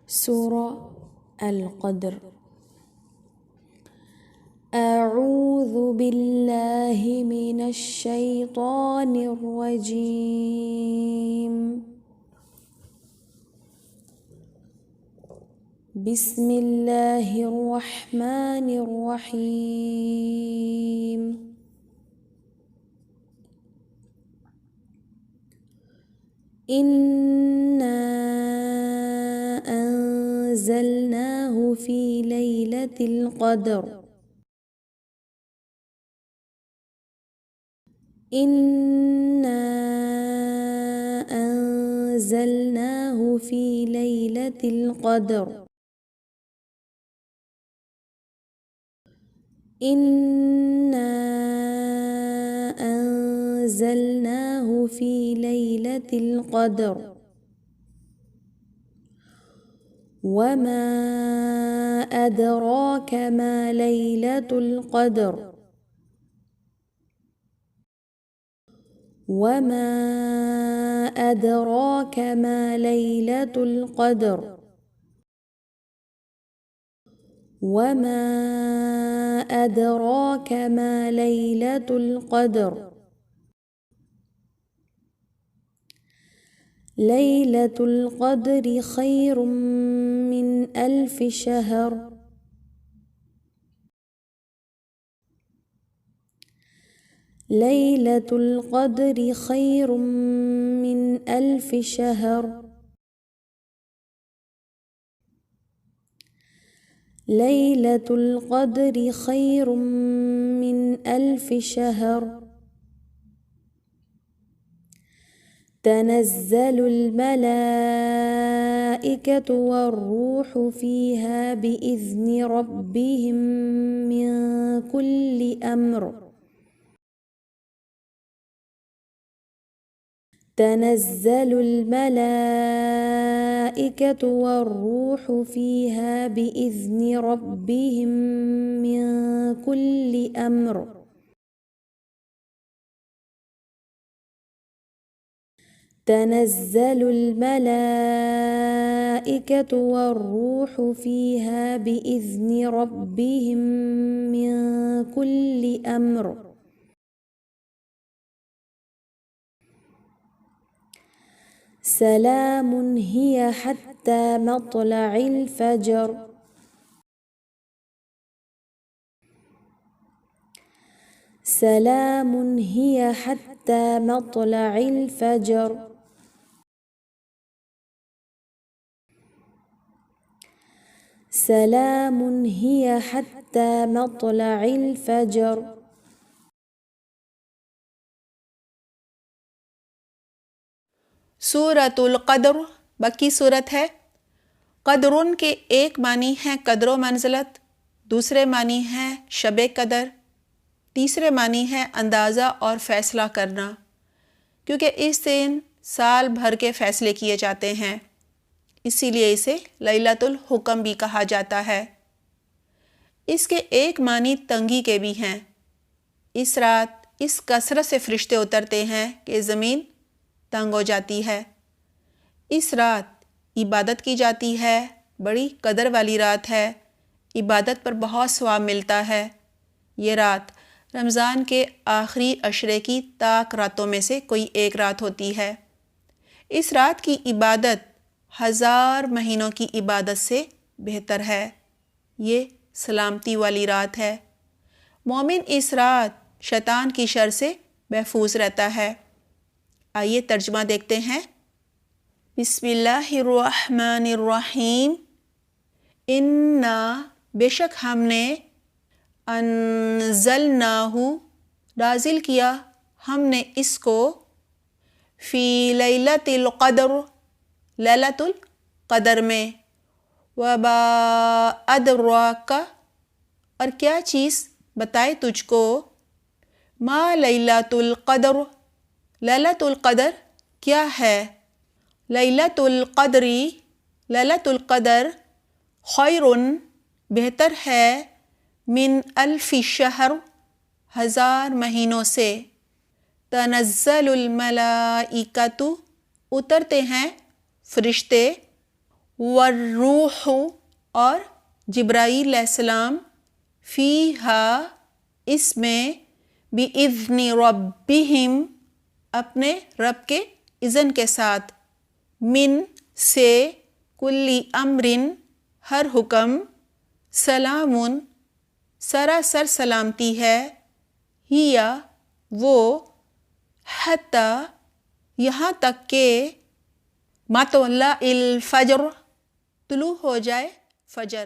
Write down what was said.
سورہ القدر۔ اعوذ باللہ من الشیطان الرجیم، بسم اللہ الرحمن الرحیم۔ اِنَّا أنزلناه في ليلة القدر، إنا أنزلناه في ليلة القدر، إنا أنزلناه في ليلة القدر، وما أدراك ما ليلة القدر، وما أدراك ما ليلة القدر، وما أدراك ما ليلة القدر، ليلة القدر خير من 1000 شهر، ليلة القدر خير من 1000 شهر، ليلة القدر خير من 1000 شهر، تنزل الملائكة والروح فيها بإذن ربهم من كل أمر، تنزل الملائكة والروح فيها بإذن ربهم من كل أمر، تنزل الملائكة والروح فيها بإذن ربهم من كل أمر، سلام هي حتى مطلع الفجر، سلام هي حتى مطلع الفجر، سلام هي حتى مطلع الفجر۔ سورۃ القدر مکی صورت ہے۔ قدرن کے ایک معنی ہے قدر و منزلت، دوسرے معنی ہے شب قدر، تیسرے معنی ہے اندازہ اور فیصلہ کرنا، کیونکہ اس دن سال بھر کے فیصلے کیے جاتے ہیں، اسی لیے اسے لیلۃ الحکم بھی کہا جاتا ہے۔ اس کے ایک معنی تنگی کے بھی ہیں۔ اس رات اس کثرت سے فرشتے اترتے ہیں کہ زمین تنگ ہو جاتی ہے۔ اس رات عبادت کی جاتی ہے، بڑی قدر والی رات ہے، عبادت پر بہت ثواب ملتا ہے۔ یہ رات رمضان کے آخری عشرے کی طاق راتوں میں سے کوئی ایک رات ہوتی ہے۔ اس رات کی عبادت 1000 مہینوں کی عبادت سے بہتر ہے۔ یہ سلامتی والی رات ہے۔ مومن اس رات شیطان کی شر سے محفوظ رہتا ہے۔ آئیے ترجمہ دیکھتے ہیں۔ بسم اللہ الرحمن الرحیم۔ انا بے شک ہم نے انزلناہ نازل کیا ہم نے اس کو فی لیلۃ القدر لیلۃ القدر میں، وما ادراک اور کیا چیز بتائے تجھ کو، ما لیلۃ القدر لیلۃ القدر کیا ہے، لیلۃ القدری لیلۃ القدر خیر بہتر ہے، من 1000 شہر 1000 مہینوں سے، تنزل الملائکۃ اترتے ہیں فرشتے، والروح اور جبرائیل علیہ السلام فیہا اس میں بِإِذْنِ رَبِّهِمْ اپنے رب کے اذن کے ساتھ من سے کلی امرن ہر حکم سلام سراسر سلامتی ہے ہیا وہ حتی یہاں تک کہ مطلع الفجر طلوع ہو جائے فجر.